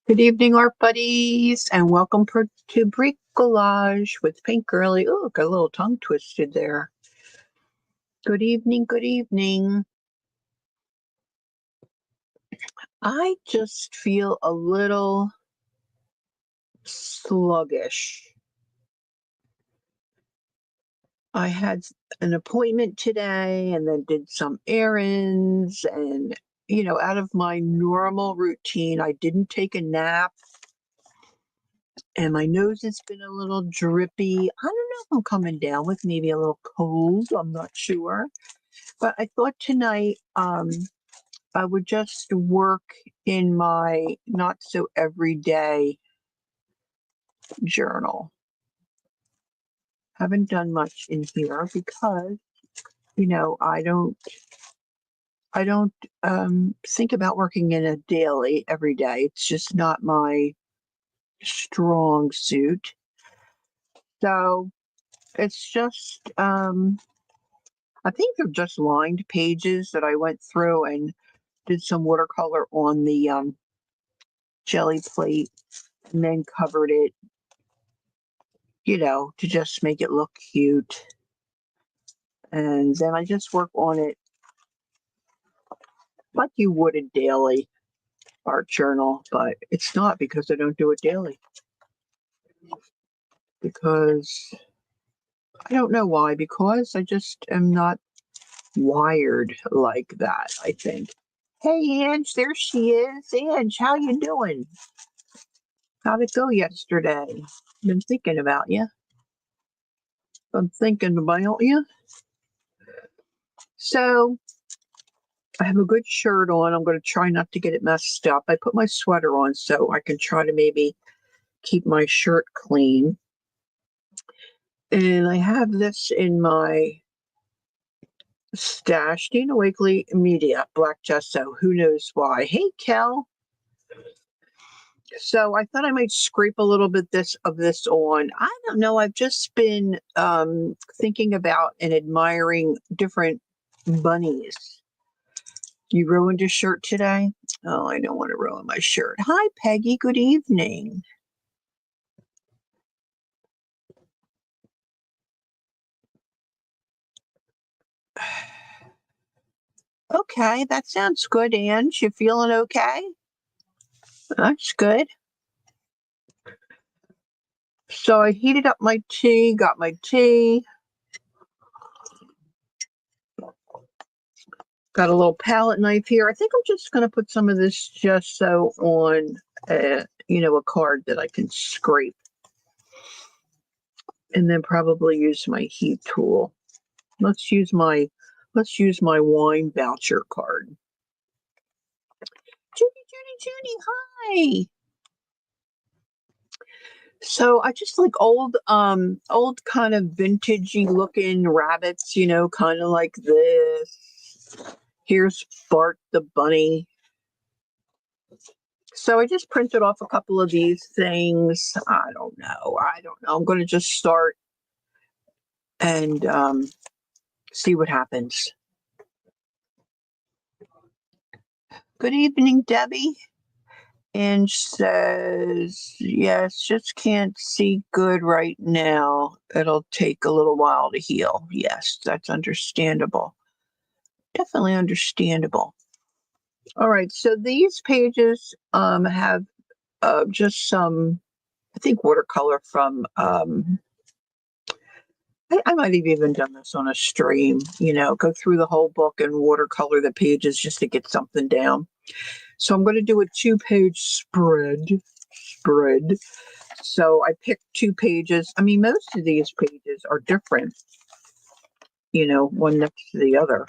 Good evening, art buddies, and welcome to Bricolage with Pink Girly. Oh, got a little tongue twisted there. Good evening, good evening. I just feel a little sluggish. I had an appointment today and then did some errands and, out of my normal routine, I didn't take a nap and my nose has been a little drippy. I don't know if I'm coming down with maybe a little cold. I'm not sure. But I thought tonight I would just work in my not so everyday journal. Haven't done much in here because, I don't think about working in a daily every day. It's just not my strong suit. So it's just I think they're just lined pages that I went through and did some watercolor on the jelly plate and then covered it, to just make it look cute. And then I just work on it like you would a daily art journal, but it's not because I don't do it daily. Because I don't know why, because I just am not wired like that, I think. Hey Ange, there she is. Ange, how you doing? How'd it go yesterday? Been thinking about you. Been thinking about you. So I have a good shirt on. I'm going to try not to get it messed up. I put my sweater on so I can try to maybe keep my shirt clean. And I have this in my stash, Dina Wakley Media, Black Gesso. Who knows why? Hey, Kel. So I thought I might scrape a little bit of this on. I don't know. I've just been thinking about and admiring different bunnies. You ruined your shirt today? Oh, I don't want to ruin my shirt. Hi, Peggy. Good evening. Okay, that sounds good, Ange. You feeling okay? That's good. So I heated up my tea, got my tea. Got a little palette knife here. I think I'm just going to put some of this gesso on, a card that I can scrape. And then probably use my heat tool. Let's use my wine voucher card. Judy, hi. So I just like old kind of vintagey looking rabbits, kind of like this. Here's Bart the bunny. So I just printed off a couple of these things. I don't know. I'm going to just start and see what happens. Good evening, Debbie. And says, yes, just can't see good right now. It'll take a little while to heal. Yes, that's understandable. Definitely understandable. All right, so these pages have just some, I think, watercolor from, I might have even done this on a stream, go through the whole book and watercolor the pages just to get something down. So I'm going to do a 2-page spread. So I picked 2 pages. I mean, most of these pages are different, one next to the other.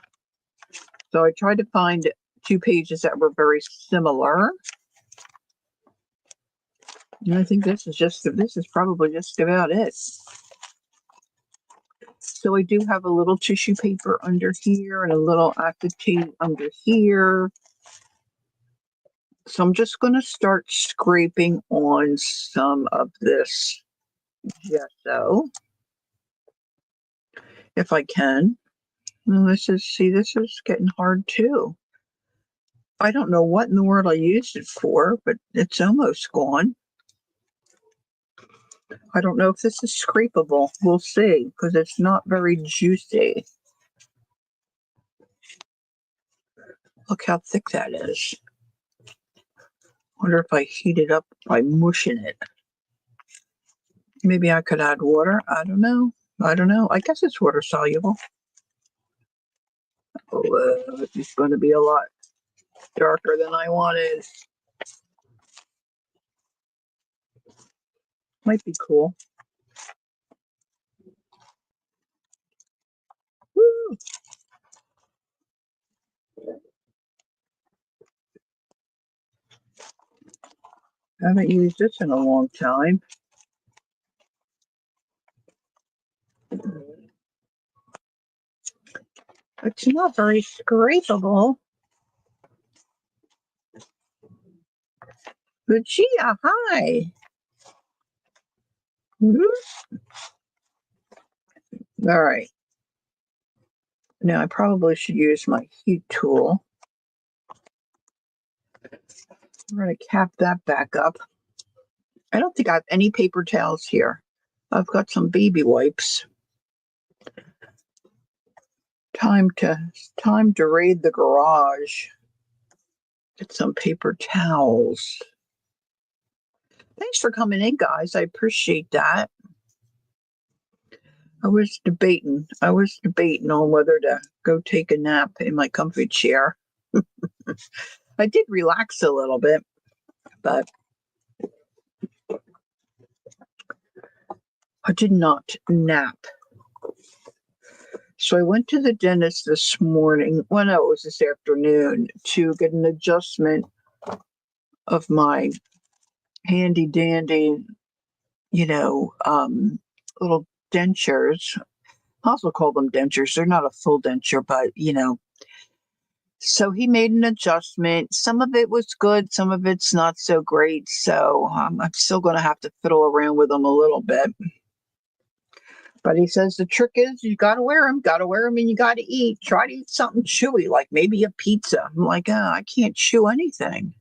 So I tried to find 2 pages that were very similar. And I think this is probably just about it. So I do have a little tissue paper under here and a little acetate under here. So I'm just going to start scraping on some of this gesso, if I can. And this is getting hard too. I don't know what in the world I used it for, but it's almost gone. I don't know if this is scrapable. We'll see, because it's not very juicy. Look how thick that is. Wonder if I heat it up by mushing it. Maybe I could add water. I don't know. I guess it's water soluble. Oh, it's going to be a lot darker than I wanted. Might be cool. Woo! Haven't used this in a long time. It's not very scrapable. Lucia, hi. All right. Now I probably should use my heat tool. I'm going to cap that back up. I don't think I have any paper towels here. I've got some baby wipes. Time to raid the garage. Get some paper towels. Thanks for coming in, guys. I appreciate that. I was debating on whether to go take a nap in my comfy chair. I did relax a little bit, but I did not nap. So I went to the dentist this morning. Well, no, it was this afternoon to get an adjustment of my handy dandy, little dentures. I also call them dentures. They're not a full denture, but So he made an adjustment. Some of it was good, some of it's not so great. So I'm still going to have to fiddle around with them a little bit. But he says the trick is you got to wear them, and you got to eat. Try to eat something chewy, like maybe a pizza. I'm like, I can't chew anything.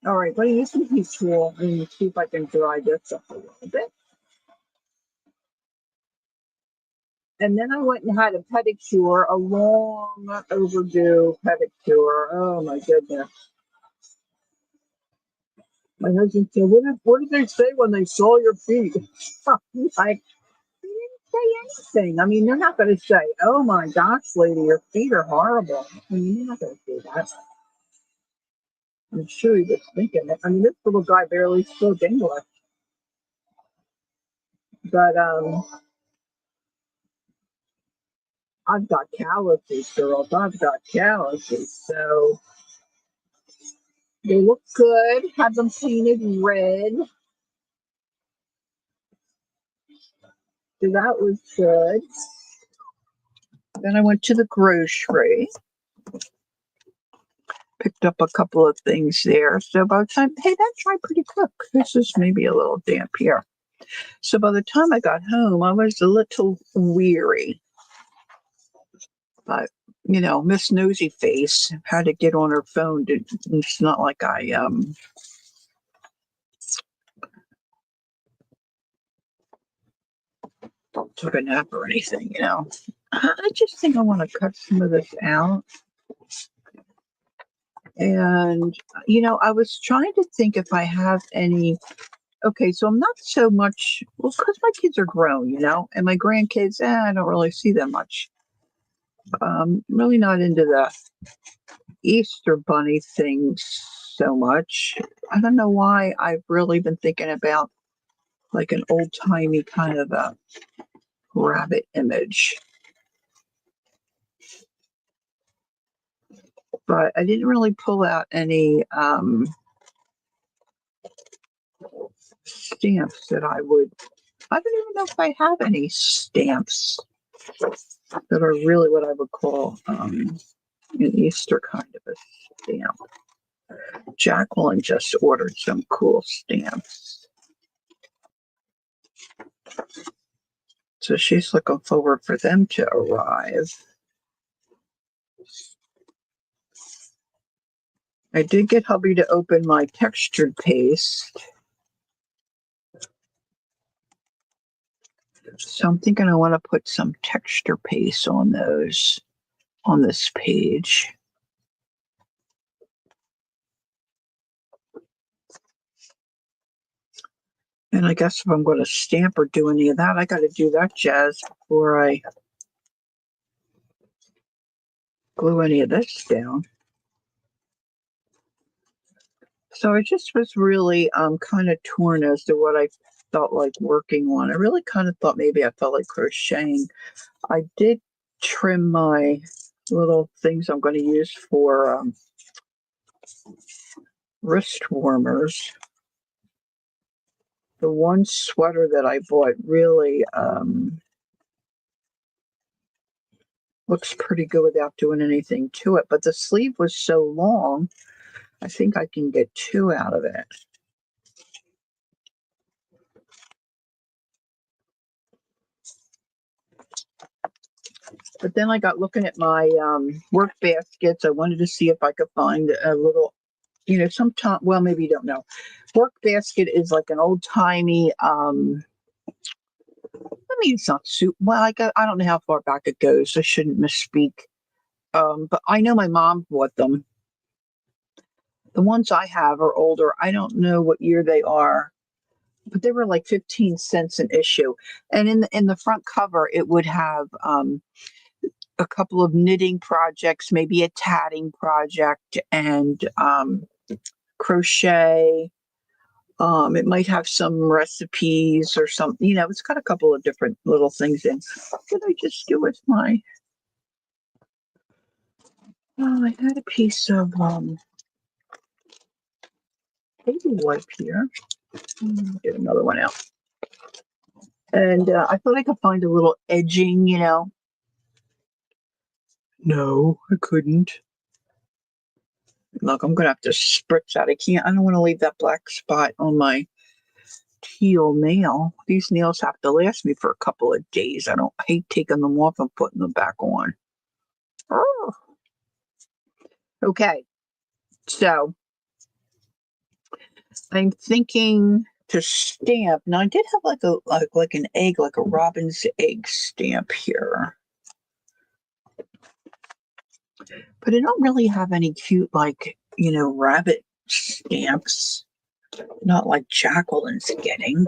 All right, let me use some heat tool and see if I can dry this up a little bit. And then I went and had a pedicure, a long overdue pedicure. Oh my goodness. My husband said, what did they say when they saw your feet? Like, they didn't say anything. I mean, they're not going to say, oh my gosh, lady, your feet are horrible. I mean, they're not going to say that. I'm sure he was thinking it. I mean, this little guy barely spoke English. But I've got calluses, girls. I've got calluses. So they look good. Have them painted red. So that was good. Then I went to the grocery. Picked up a couple of things there. So by the time, hey, that dried pretty quick. This is maybe a little damp here. So by the time I got home, I was a little weary. But, Miss Nosy Face had to get on her phone. It's not like I took a nap or anything, I just think I want to cut some of this out. And, I was trying to think if I have any. Okay, so I'm not so much, well, because my kids are grown, and my grandkids, I don't really see them much. Really not into the Easter bunny thing so much. I don't know why I've really been thinking about like an old timey kind of a rabbit image. But I didn't really pull out any stamps that I don't even know if I have any stamps that are really what I would call an Easter kind of a stamp. Jacqueline just ordered some cool stamps. So she's looking forward for them to arrive. I did get hubby to open my textured paste. So I'm thinking I want to put some texture paste on those, on this page. And I guess if I'm going to stamp or do any of that, I got to do that jazz before I glue any of this down. So I just was really kind of torn as to what I felt like working on. I really kind of thought maybe I felt like crocheting. I did trim my little things I'm going to use for wrist warmers. The one sweater that I bought really looks pretty good without doing anything to it, but the sleeve was so long, I think I can get 2 out of it. But then I got looking at my work baskets. I wanted to see if I could find a little, sometime, well, maybe you don't know. Work basket is like an old timey, it's not well, I don't know how far back it goes. I shouldn't misspeak. But I know my mom bought them. The ones I have are older. I don't know what year they are, but they were like 15 cents an issue. And in the front cover, it would have a couple of knitting projects, maybe a tatting project, and crochet. It might have some recipes or some, it's got a couple of different little things in. What did I just do with my? Oh, I had a piece of baby wipe here. Get another one out. And I thought I could find a little edging, No, I couldn't. Look, I'm going to have to spritz that. I don't want to leave that black spot on my teal nail. These nails have to last me for a couple of days. I hate taking them off and putting them back on. Oh. Okay. So I'm thinking to stamp. Now I did have like an egg, like a robin's egg stamp here. But I don't really have any cute, rabbit stamps. Not like Jacqueline's getting.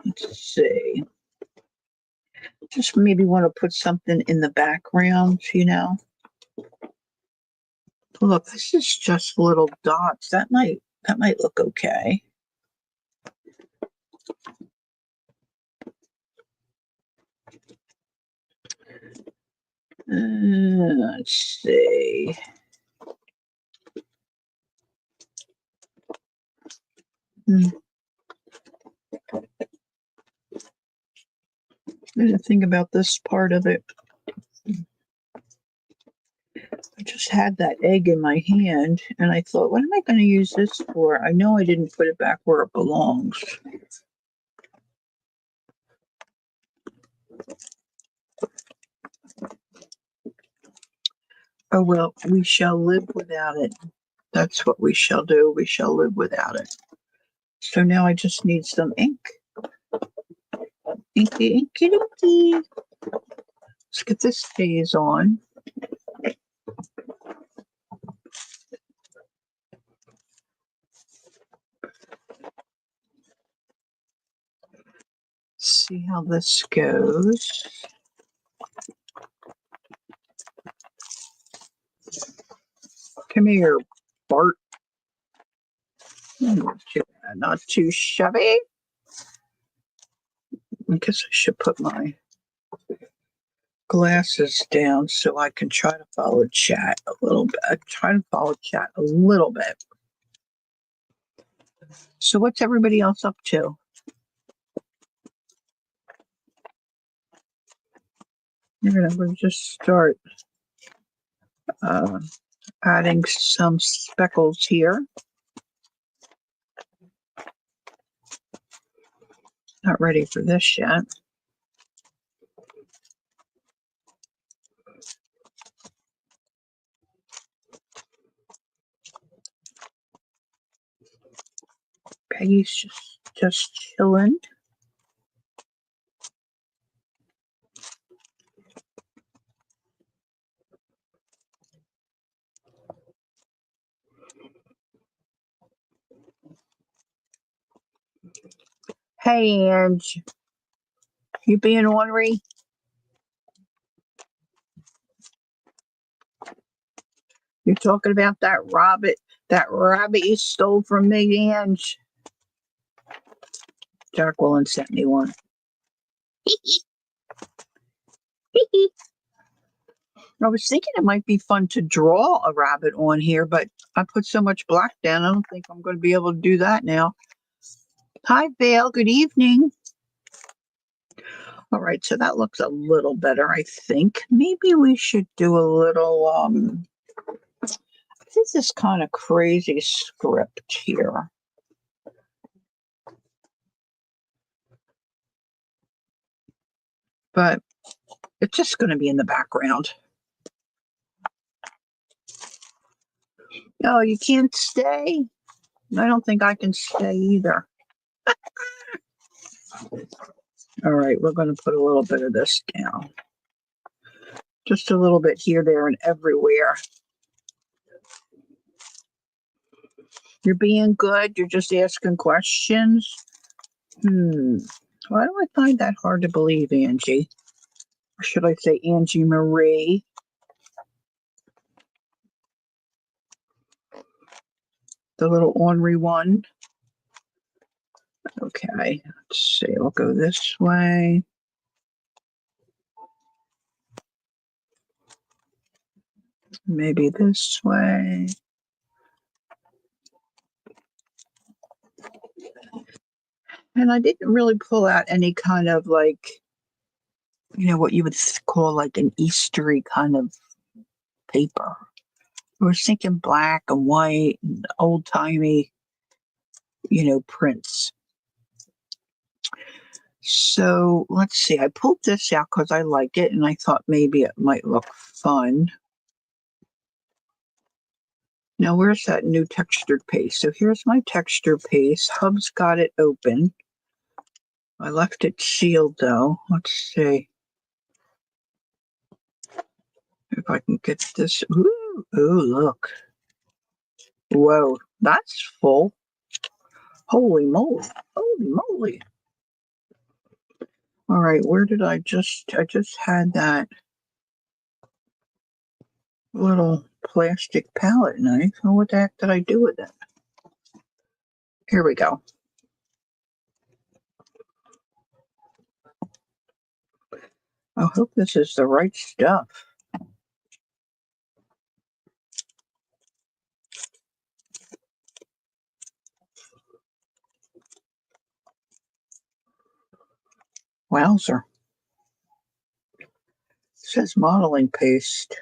Let's see. Just maybe want to put something in the background, Look, this is just little dots. That might look okay. Let's see. I didn't think about this part of it. I just had that egg in my hand, and I thought, what am I going to use this for? I know I didn't put it back where it belongs. Oh, well, we shall live without it. That's what we shall do. We shall live without it. So now I just need some ink. Inky, inky, inky. Let's get this phase on. See how this goes. Come here, Bart. Not too shabby. I guess I should put my glasses down so I can try to follow chat a little bit. So what's everybody else up to? We'll just start adding some speckles here. Not ready for this yet. He's just chilling. Hey, Ange, you being ornery? You're talking about that rabbit you stole from me, Ange? Jacqueline sent me one. I was thinking it might be fun to draw a rabbit on here, but I put so much black down, I don't think I'm going to be able to do that now. Hi, Vale. Good evening. All right, so that looks a little better, I think. Maybe we should do a little, this is kind of crazy script here. But it's just going to be in the background. No, you can't stay. I don't think I can stay either. All right, we're going to put a little bit of this down. Just a little bit here, there, and everywhere. You're being good. You're just asking questions. Why do I find that hard to believe, Angie? Or should I say Angie Marie? The little ornery one. Okay, let's see. I'll go this way. Maybe this way. And I didn't really pull out any kind of what you would call like an Eastery kind of paper. I was thinking black and white and old timey, prints. So let's see. I pulled this out because I like it and I thought maybe it might look fun. Now, where's that new textured paste? So here's my texture paste. Hub's got it open. I left it sealed though. Let's see if I can get this. Ooh, look. Whoa, that's full. Holy moly. Holy moly. All right, where did I just had that little plastic palette knife. Oh, what the heck did I do with it? Here we go. I hope this is the right stuff. Wowzer. It says modeling paste.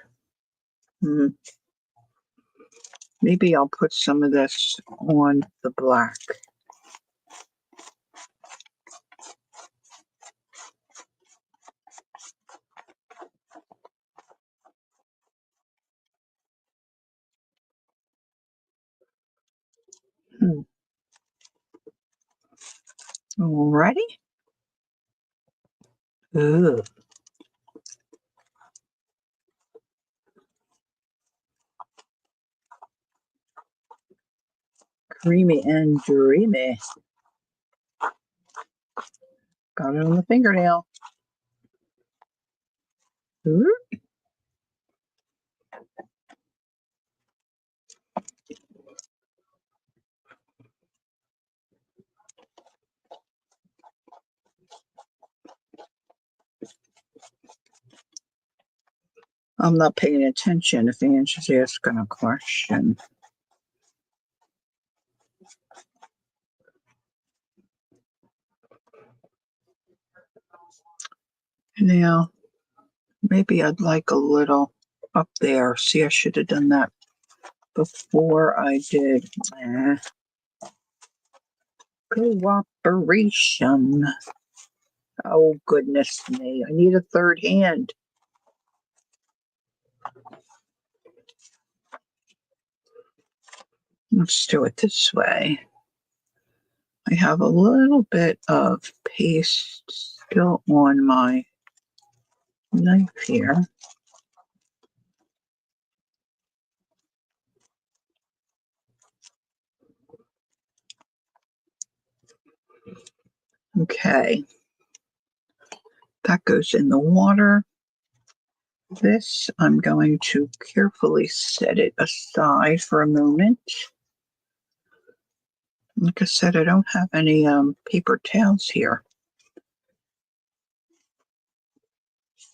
Maybe I'll put some of this on the black. Alrighty. Ugh. Creamy and dreamy. Got it on the fingernail. Ooh. I'm not paying attention if Ange is asking a question. Now, maybe I'd like a little up there. See, I should have done that before I did. Cooperation. Oh, goodness me. I need a third hand. Let's do it this way. I have a little bit of paste still on my knife here. Okay, that goes in the water. This, I'm going to carefully set it aside for a moment. Like I said, I don't have any paper towels here.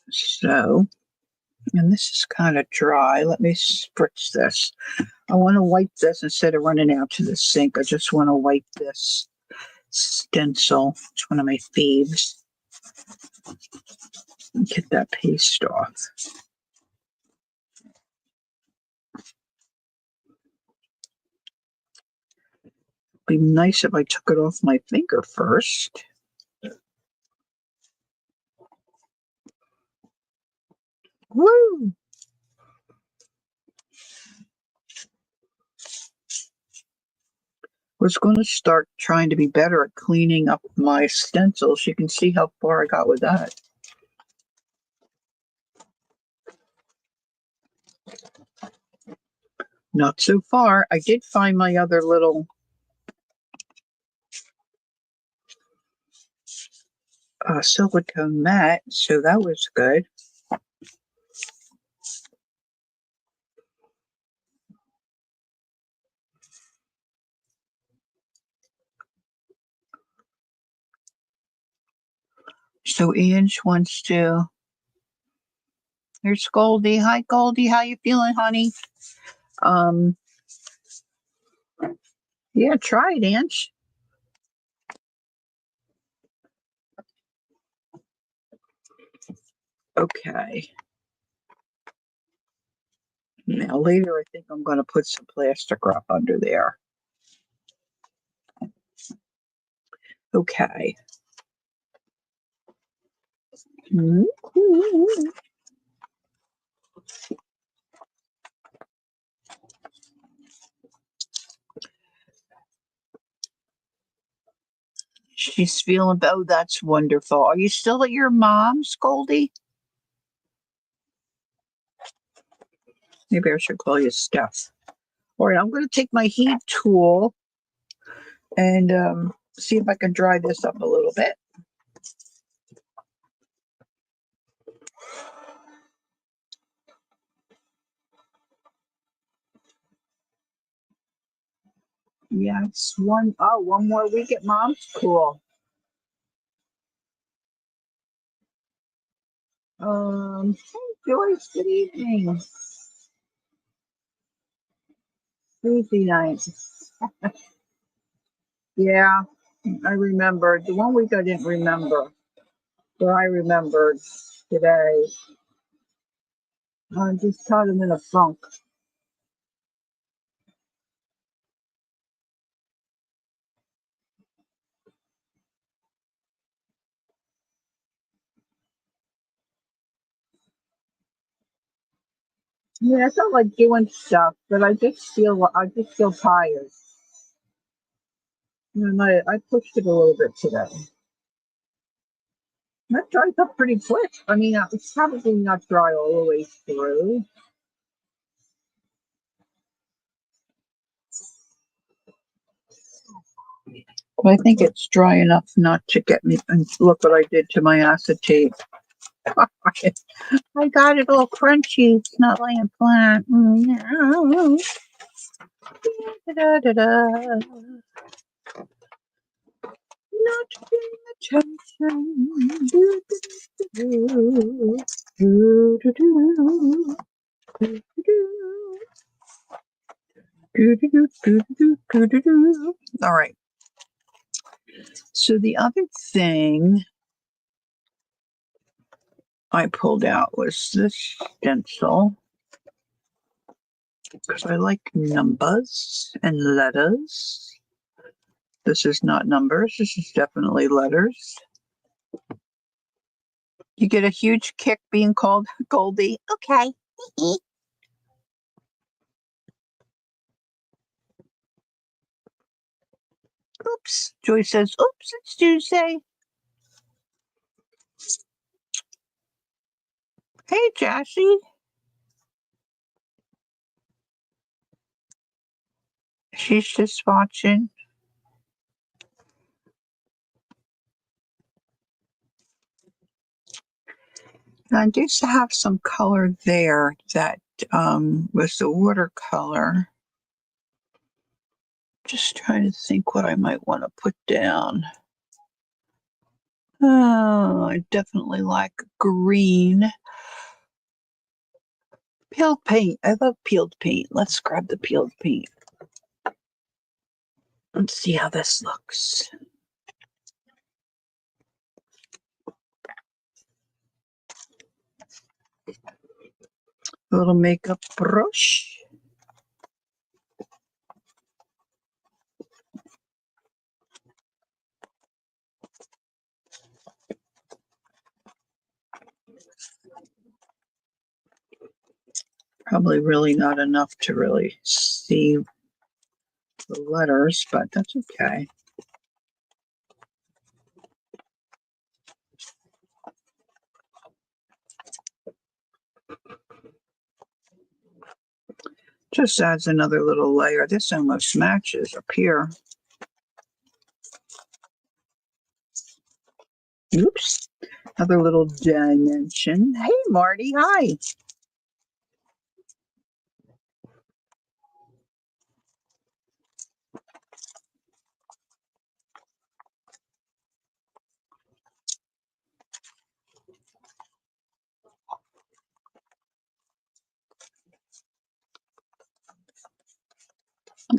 So, and this is kind of dry. Let me spritz this. I want to wipe this instead of running out to the sink. I just want to wipe this stencil. It's one of my faves. Get that paste off. Be nice if I took it off my finger first. Woo! Was going to start trying to be better at cleaning up my stencils. You can see how far I got with that. Not so far. I did find my other little silicone mat, so that was good. So Ange wants to. Here's Goldie. Hi, Goldie. How you feeling, honey? Yeah, try it, Ange. Okay. Now later, I think I'm going to put some plastic wrap under there. Okay. She's feeling, oh, that's wonderful. Are you still at your mom's, Goldie? Maybe I should call you Steph. All right, I'm going to take my heat tool and see if I can dry this up a little bit. Yeah, it's one more week at mom's. Cool. Hey Joyce, good evening. Tuesday night. Yeah, I remembered. The one week I didn't remember, but I remembered today. I just caught him in a funk. Yeah, I felt like doing stuff, but I just feel tired. And I pushed it a little bit today. That dries up pretty quick. I mean, it's probably not dry all the way through. But I think it's dry enough not to get me. And look what I did to my acetate. I got it all crunchy. It's not laying flat. No. Da, da, da. Not paying attention. Do, do, do, do, do, do, do, do. All right. So the other thing I pulled out was this stencil because I like numbers and letters. This is not numbers. This is definitely letters. You get a huge kick being called Goldie. Okay. Oops. Joy says, oops, it's Tuesday. Hey, Jassy. She's just watching. And I do have some color there that was the watercolor. Just trying to think what I might want to put down. Oh, I definitely like green. Peeled paint. I love peeled paint. Let's grab the peeled paint. Let's see how this looks. A little makeup brush. Probably really not enough to really see the letters, but that's okay. Just adds another little layer. This almost matches up here. Oops. Another little dimension. Hey, Marty. Hi.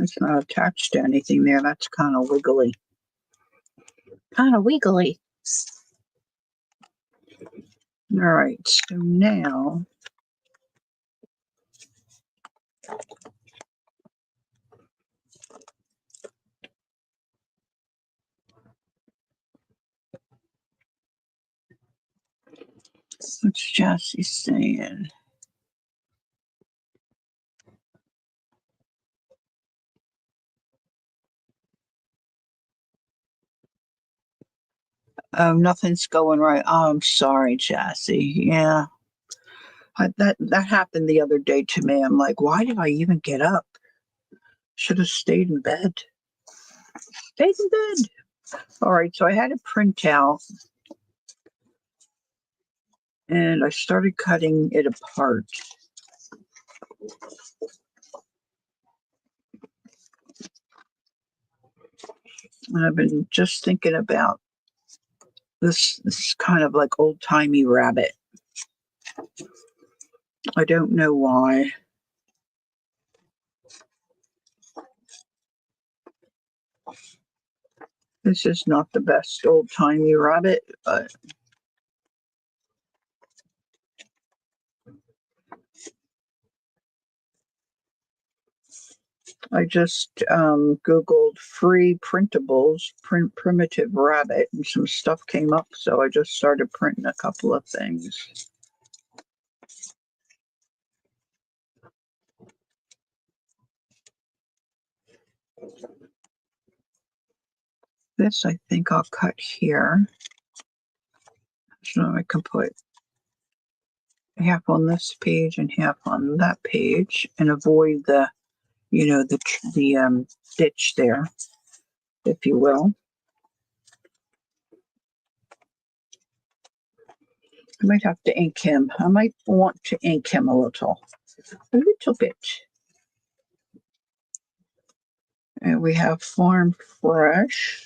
It's not attached to anything there. That's kind of wiggly. Kind of wiggly. All right. So now what's Jessie saying? Oh, nothing's going right. Oh, I'm sorry, Jessie. Yeah. That happened the other day to me. I'm like, why did I even get up? Should have stayed in bed. Stayed in bed. All right, so I had a printout and I started cutting it apart. And I've been just thinking about this kind of like old timey rabbit. I don't know why. This is not the best old timey rabbit, but I just Googled free printables, primitive rabbit, and some stuff came up. So I just started printing a couple of things. This I think I'll cut here. So I can put half on this page and half on that page and avoid the, the ditch there, if you will. I might have to ink him. I might want to ink him a little bit. And we have Farm Fresh.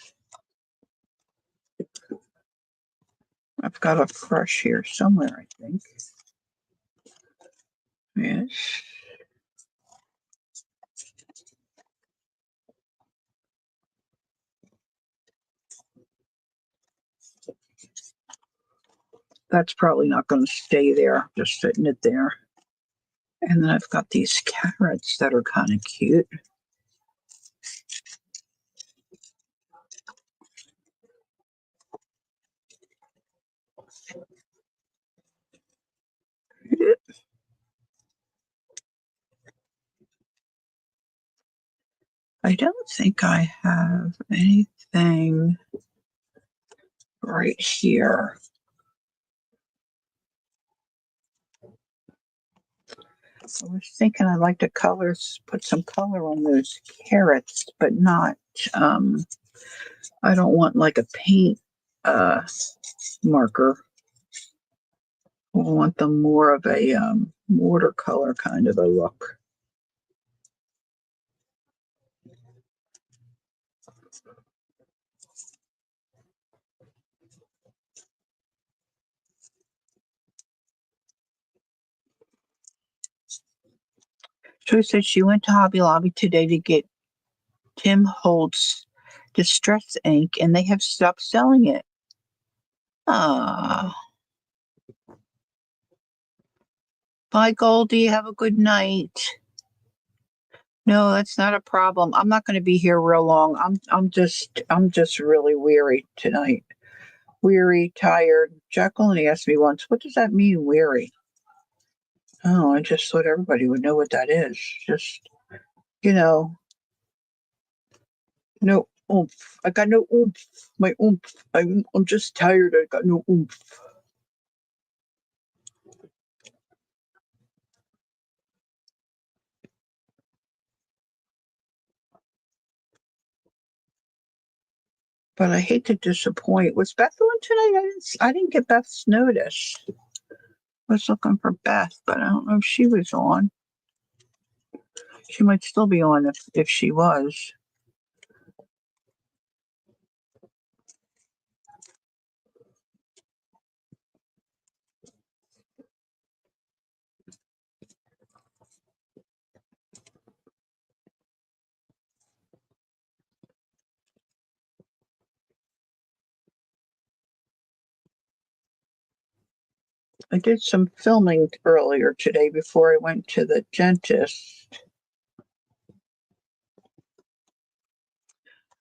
I've got a fresh here somewhere, I think. Yes. That's probably not going to stay there, just sitting it there. And then I've got these carrots that are kind of cute. I don't think I have anything right here. I was thinking I'd like to put some color on those carrots, but not, I don't want like a paint uh, marker. I want them more of a watercolor kind of a look. Joy said she went to Hobby Lobby today to get Tim Holtz Distress ink, and they have stopped selling it. Ah, bye, Goldie. Have a good night. No, that's not a problem. I'm not going to be here real long. I'm just really weary tonight. Weary, tired. Jacqueline asked me once, "What does that mean, weary?" Oh, I just thought everybody would know what that is. Just, you know, no oomph. I got no oomph. My oomph. I'm just tired. I got no oomph. But I hate to disappoint. Was Beth on tonight? I didn't get Beth's notice. I was looking for Beth, but I don't know if she was on. She might still be on if she was. I did some filming earlier today before I went to the dentist.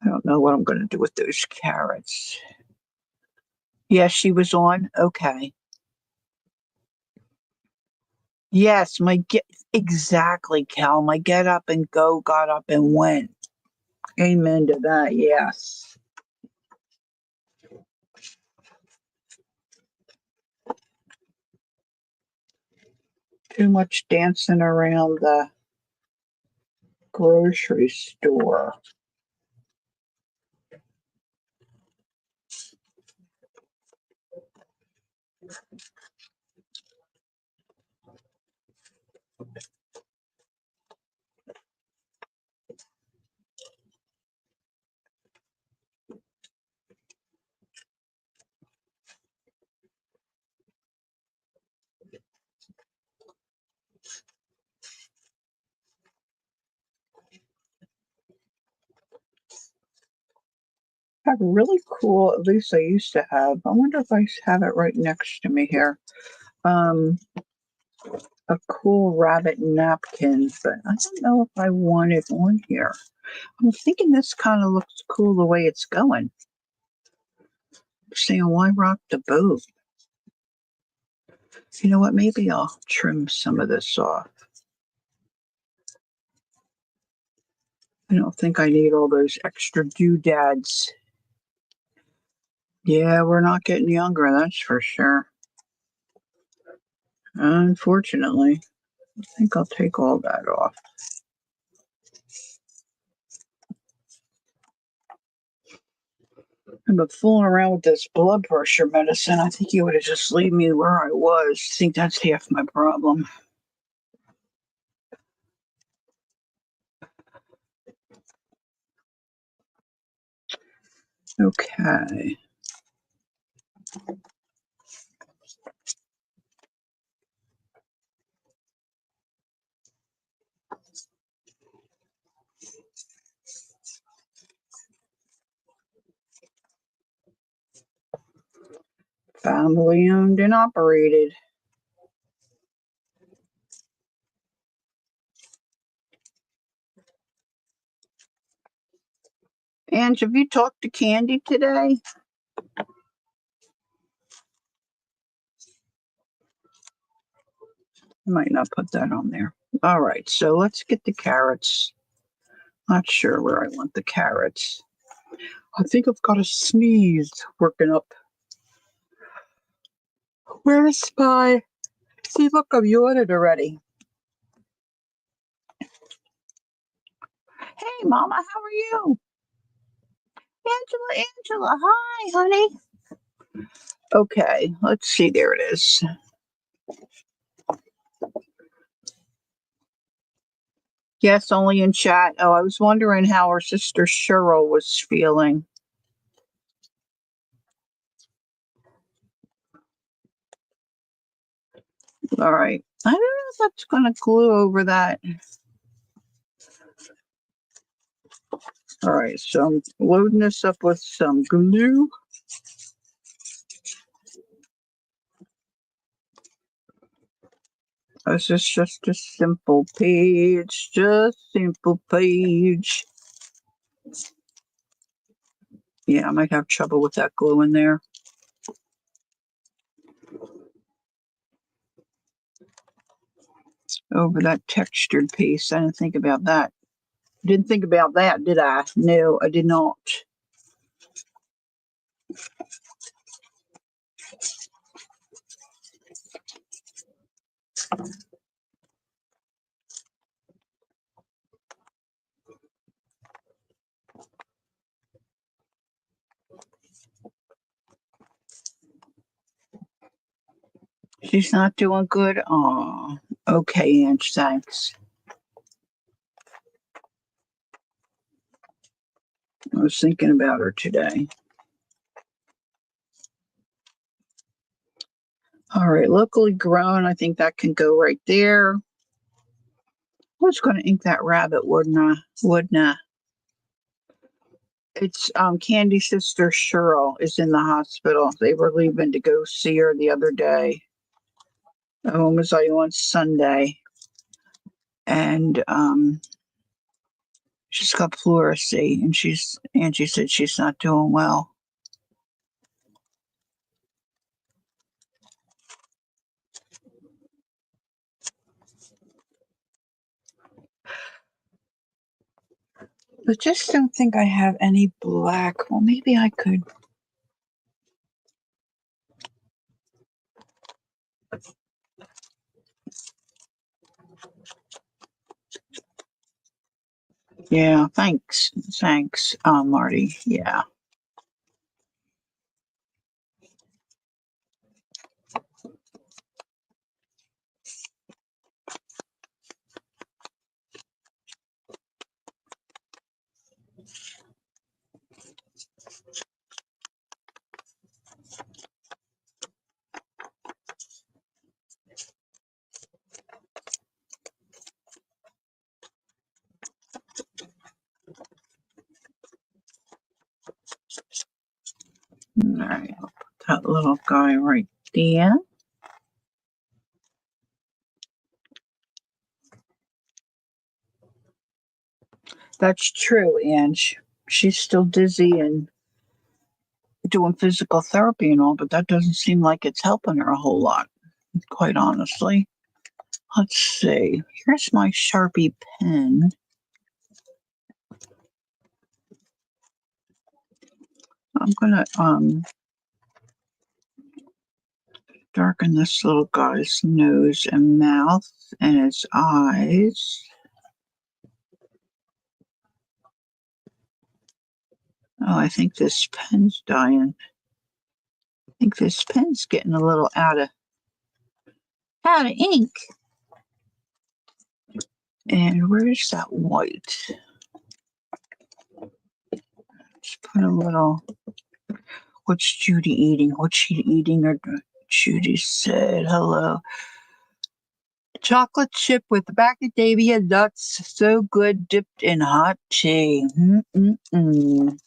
I don't know what I'm going to do with those carrots. Yes, she was on. Okay. Yes, exactly, Cal. My get up and go got up and went. Amen to that. Yes. Too much dancing around the grocery store. Have a really cool, at least I used to have. I wonder if I have it right next to me here. Um, a cool rabbit napkin, but I don't know if I want it on here. I'm thinking this kind of looks cool the way it's going. Saying, why rock the boat? You know what? Maybe I'll trim some of this off. I don't think I need all those extra doodads. Yeah, we're not getting younger, that's for sure. Unfortunately, I think I'll take all that off. I've been fooling around with this blood pressure medicine. I think you would have just leave me where I was. I think that's half my problem. Okay. Family owned and operated. And have you talked to Candy today? I might not put that on there. All right, so let's get the carrots Not sure where I want the carrots. I think I've got a sneeze working up. Where's my... See, look, I've yawning already. Hey, Mama, how are you? Angela, hi, honey. Okay, let's see. There it is. Yes, only in chat. Oh, I was wondering how her sister Cheryl was feeling. All right. I don't know if that's going to glue over that. All right, so I'm loading this up with some glue. This is just a simple page, just simple page. Yeah, I might have trouble with that glue in there. Over that textured piece. I didn't think about that. Didn't think about that, did I? No, I did not. She's not doing good? Aw. Okay, Ange, thanks. I was thinking about her today. All right, locally grown. I think that can go right there. I was going to ink that rabbit, wouldn't I? Wouldn't I? It's Candy's sister Cheryl is in the hospital. They were leaving to go see her the other day. When was I on Sunday? And she's got pleurisy, and Angie said she's not doing well. I just don't think I have any black. Well, maybe I could. Yeah, thanks. Thanks, Marty. Yeah. All right, I'll put that little guy right there. That's true, Ange. She's still dizzy and doing physical therapy and all, but that doesn't seem like it's helping her a whole lot, quite honestly. Let's see. Here's my Sharpie pen. I'm gonna darken this little guy's nose and mouth and his eyes. Oh, I think this pen's dying. I think this pen's getting a little out of ink. And where's that white? Let's put a little. What's Judy eating? What's she eating? Or Judy said hello. Chocolate chip with macadamia nuts, so good, dipped in hot tea. Mm-mm-mm.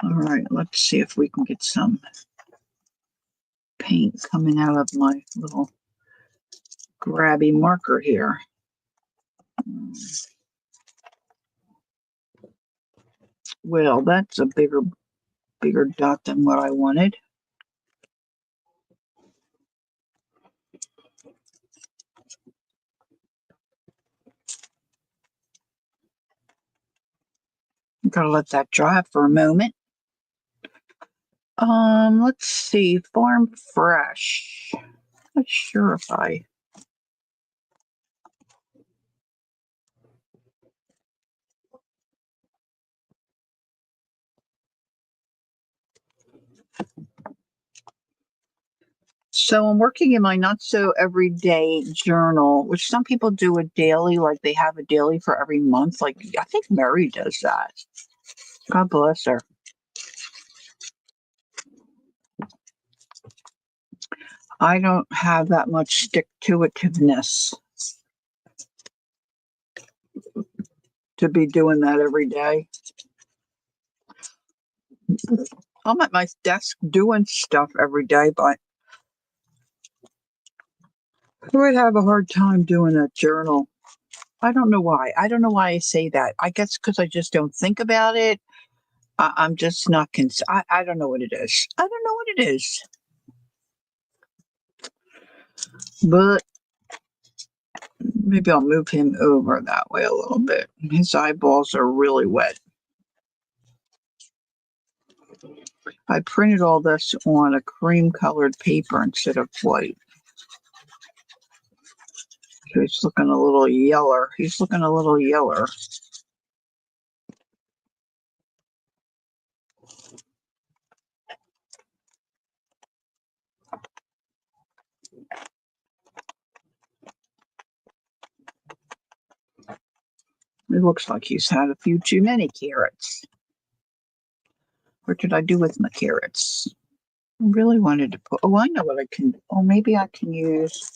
All right, let's see if we can get some paint coming out of my little grabby marker here. Well, that's a bigger dot than what I wanted. Gotta let that dry for a moment. Let's see. Farm Fresh. Not sure if I. So I'm working in my not so everyday journal, which some people do a daily, like they have a daily for every month. Like I think Mary does that. God bless her. I don't have that much stick to itiveness to be doing that every day. I'm at my desk doing stuff every day, but I would have a hard time doing a journal. I don't know why. I don't know why I say that. I guess because I just don't think about it. I'm just not I don't know what it is. I don't know what it is. But maybe I'll move him over that way a little bit. His eyeballs are really wet. I printed all this on a cream colored paper instead of white. So he's looking a little yeller. He's looking a little yeller. It looks like he's had a few too many carrots. What did I do with my carrots? I really wanted to put, oh, I know what I can, oh, maybe I can use,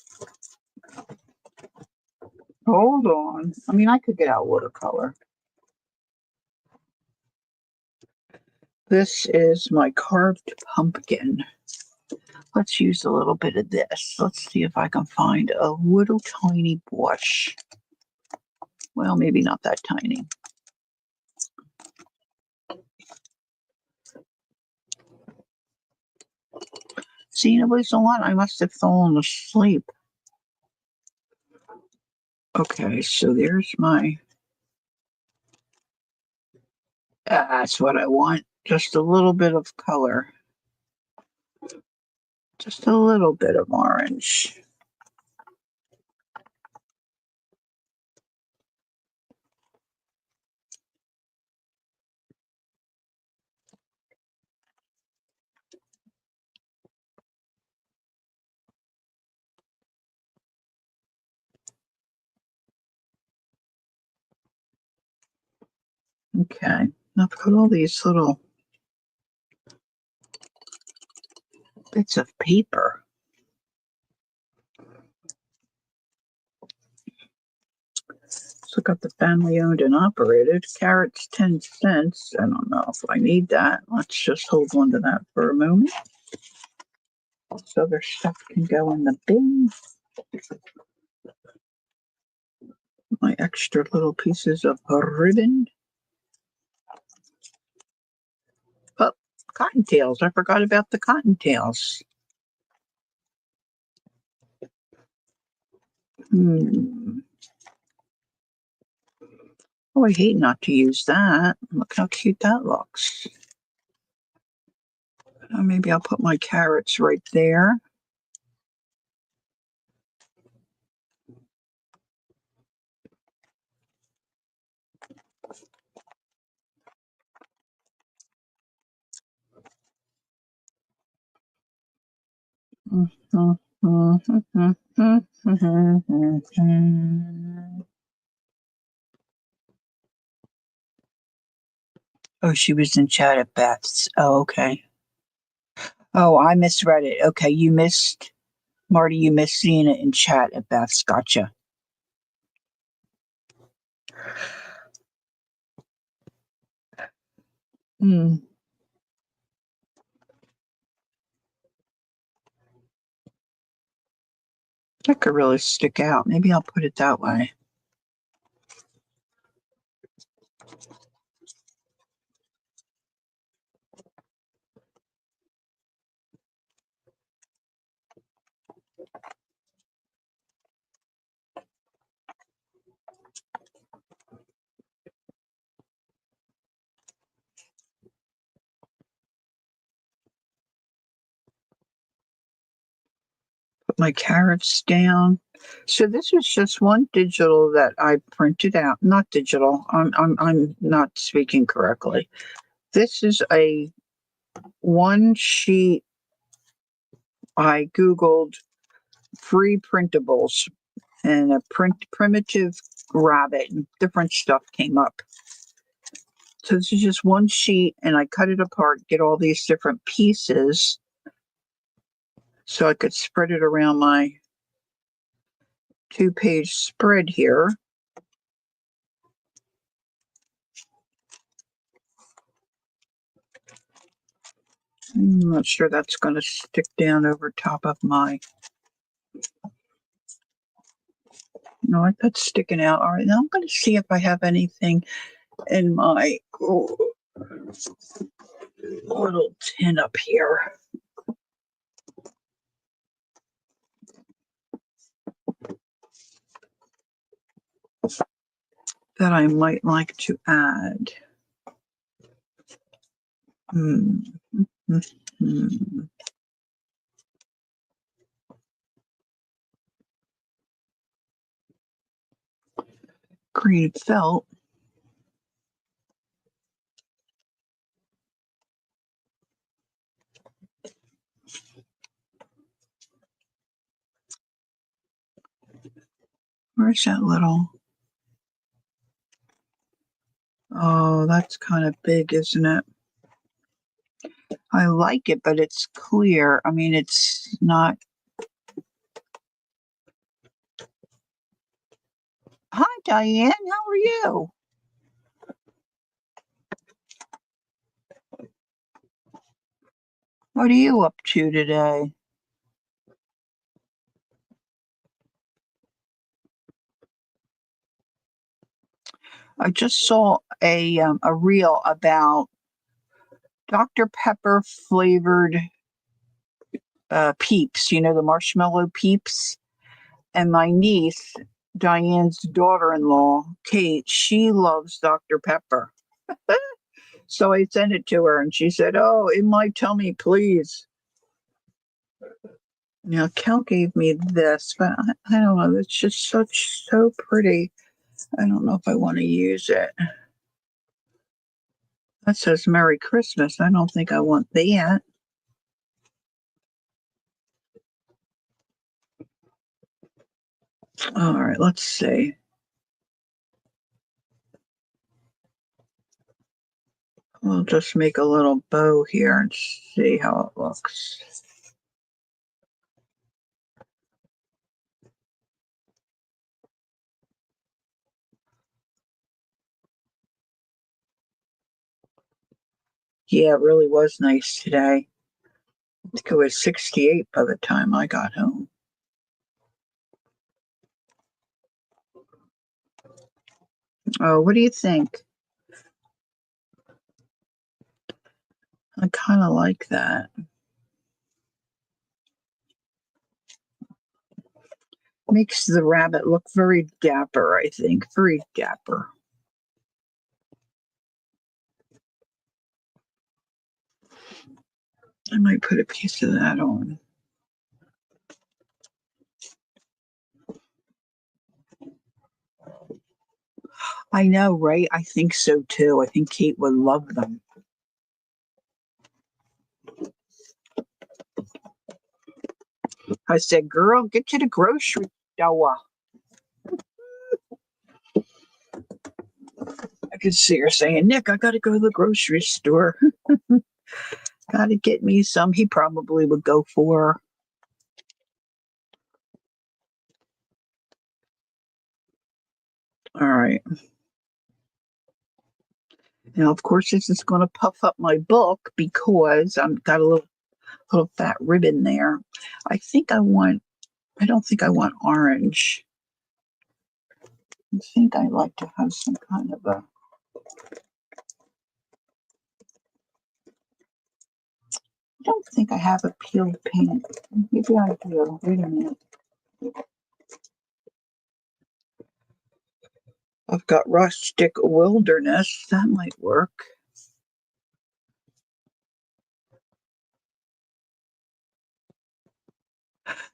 hold on. I mean, I could get out watercolor. This is my carved pumpkin. Let's use a little bit of this. Let's see if I can find a little tiny bush. Well, maybe not that tiny. See, nobody's a lot. I must have fallen asleep. Okay, so there's my. That's what I want. Just a little bit of color. Just a little bit of orange. Okay, now put all these little bits of paper. Let's look up the family owned and operated. Carrots, 10 cents. I don't know if I need that. Let's just hold on to that for a moment. This other stuff can go in the bin. My extra little pieces of ribbon. Oh, cottontails. I forgot about the cottontails. Hmm. Oh, I hate not to use that. Look how cute that looks. Maybe I'll put my carrots right there. Oh, she was in chat at Beth's. Oh, okay. Oh, I misread it. Okay, you missed, Marty, you missed seeing it in chat at Beth's. Gotcha. Hmm. That could really stick out. Maybe I'll put it that way. put my carrots down. So this is just one digital that I printed out. Not digital. I'm not speaking correctly. This is a one sheet. I Googled free printables and a primitive rabbit and different stuff came up. So this is just one sheet and I cut it apart, get all these different pieces so I could spread it around my 2-page spread here. I'm not sure that's going to stick down over top of my... No, that's sticking out. All right, now I'm going to see if I have anything in my little tin up here. That I might like to add. Green felt. Where's that little... Oh, that's kind of big, isn't it? I like it, but it's clear. I mean, it's not... Hi, Diane. How are you? What are you up to today? I just saw a reel about Dr. Pepper flavored Peeps, you know, the marshmallow Peeps. And my niece, Diane's daughter-in-law, Kate, she loves Dr. Pepper. So I sent it to her and she said, "Oh, in my tummy, please." Now, Cal gave me this, but I don't know. It's just so pretty. I don't know if I want to use it. That says Merry Christmas. I don't think I want that. All right, let's see. We'll just make a little bow here and see how it looks. Yeah, it really was nice today. I think it was 68 by the time I got home. Oh, what do you think? I kind of like that. Makes the rabbit look very dapper, I think. Very dapper. I might put a piece of that on. I know, right? I think so too. I think Kate would love them. I said, "Girl, get to the grocery store." I could see her saying, "Nick, I got to go to the grocery store. Got to get me some." He probably would go for her. All right. Now, of course, this is going to puff up my book because I've got a little fat ribbon there. I don't think I want orange. I think I'd like to have some kind of a... I don't think I have a peeled pink. Maybe I do. Wait a minute. I've got rustic wilderness. That might work.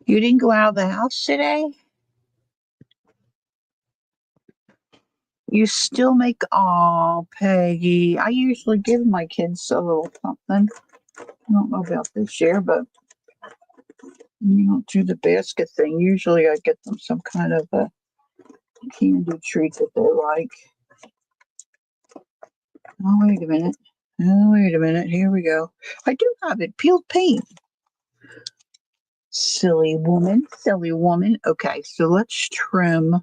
You didn't go out of the house today? You still make, oh, Peggy. I usually give my kids a little something. I don't know about this year, but you don't do the basket thing. Usually I get them some kind of a candy treat that they like. Oh, wait a minute. Oh, wait a minute. Here we go. I do have it. Peeled paint. Silly woman. Silly woman. Okay, so let's trim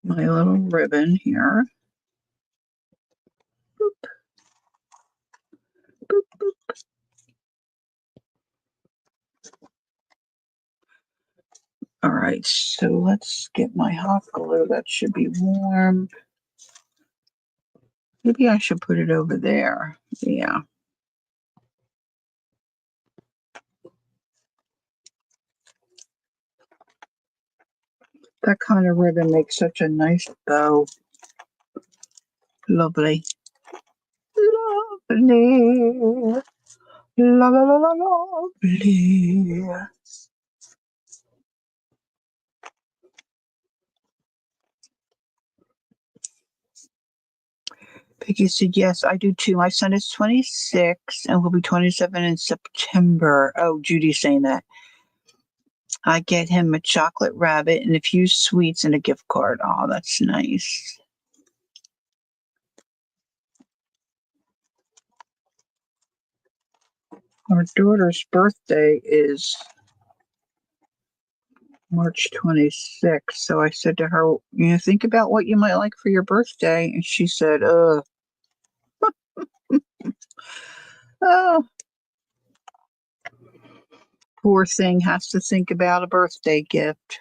my little ribbon here. Boop, boop, boop. All right, so let's get my hot glue. That should be warm. Maybe I should put it over there. Yeah. That kind of ribbon makes such a nice bow. Lovely. Lovely. La la la la lovely. Peggy said, yes, I do too. My son is 26 and will be 27 in September. Oh, Judy's saying that. I get him a chocolate rabbit and a few sweets and a gift card. Oh, that's nice. Our daughter's birthday is March 26th. So I said to her, think about what you might like for your birthday. And she said, oh, poor thing has to think about a birthday gift.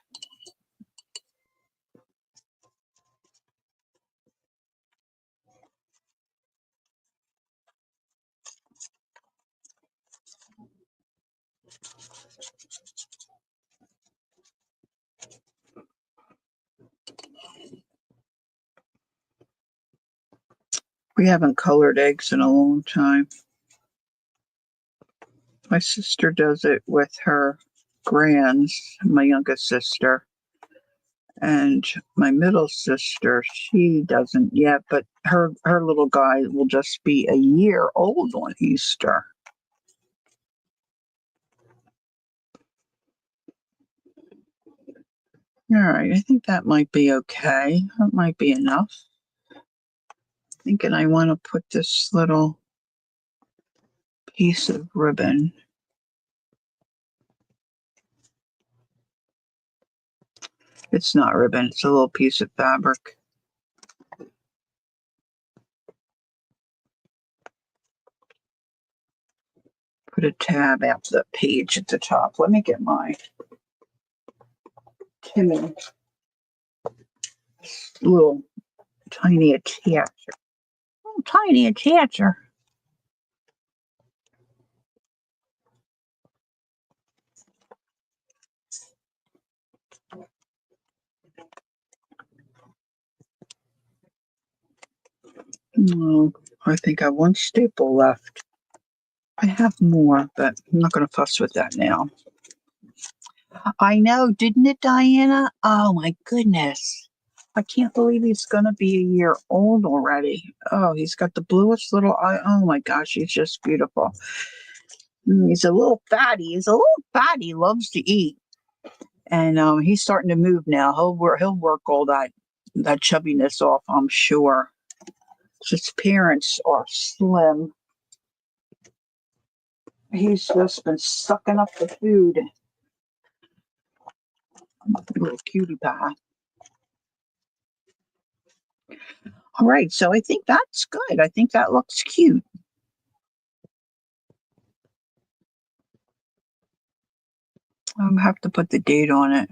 We haven't colored eggs in a long time. My sister does it with her grands, my youngest sister. And my middle sister, she doesn't yet, but her little guy will just be a year old on Easter. All right, I think that might be okay. That might be enough. Thinking I want to put this little piece of ribbon. It's not ribbon, it's a little piece of fabric. Put a tab at the page at the top. Let me get my Timmy little tiny attacher. Oh, tiny attacher. Oh, I think I have one staple left. I have more, but I'm not going to fuss with that now. I know, didn't it, Diana? Oh my goodness. I can't believe he's going to be a year old already. Oh, he's got the bluest little eye. Oh my gosh, he's just beautiful. He's a little fatty. He's a little fatty. He loves to eat. And he's starting to move now. He'll work all that chubbiness off, I'm sure. His parents are slim. He's just been sucking up the food. Little cutie pie. All right, so I think that's good. I think that looks cute. I'll have to put the date on it.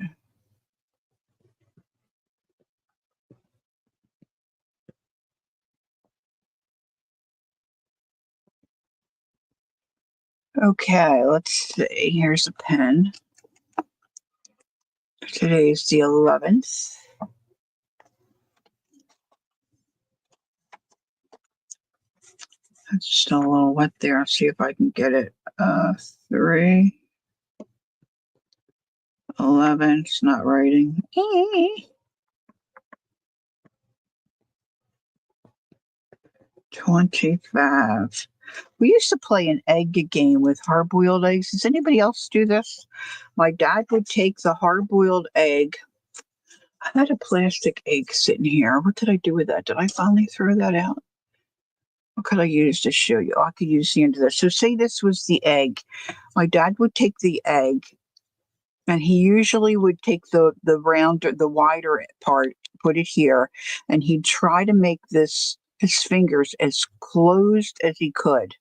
Okay, let's see. Here's a pen. Today's the 11th. It's still a little wet there. I'll see if I can get it. 3, 11. It's not writing. 25. We used to play an egg game with hard-boiled eggs. Does anybody else do this? My dad would take the hard-boiled egg. I had a plastic egg sitting here. What did I do with that? Did I finally throw that out? What could I use to show you? Oh, I could use the end of this. So say this was the egg. My dad would take the egg, and he usually would take the rounder, the wider part, put it here, and he'd try to make his fingers as closed as he could.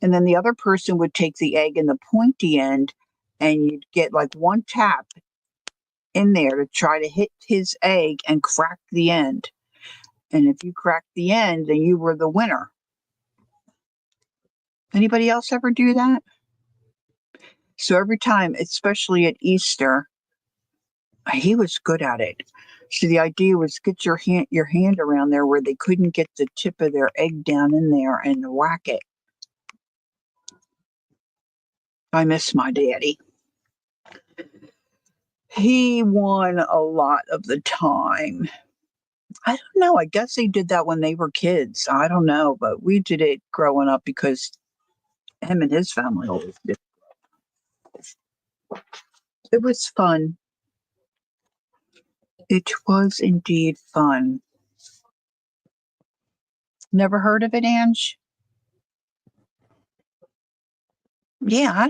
And then the other person would take the egg in the pointy end, and you'd get like one tap in there to try to hit his egg and crack the end. And if you cracked the end, then you were the winner. Anybody else ever do that? So every time, especially at Easter, he was good at it. So the idea was get your hand around there where they couldn't get the tip of their egg down in there and whack it. I miss my daddy. He won a lot of the time. I don't know. I guess they did that when they were kids. I don't know, but we did it growing up because him and his family always did. It was fun. It was indeed fun. Never heard of it, Ange? Yeah,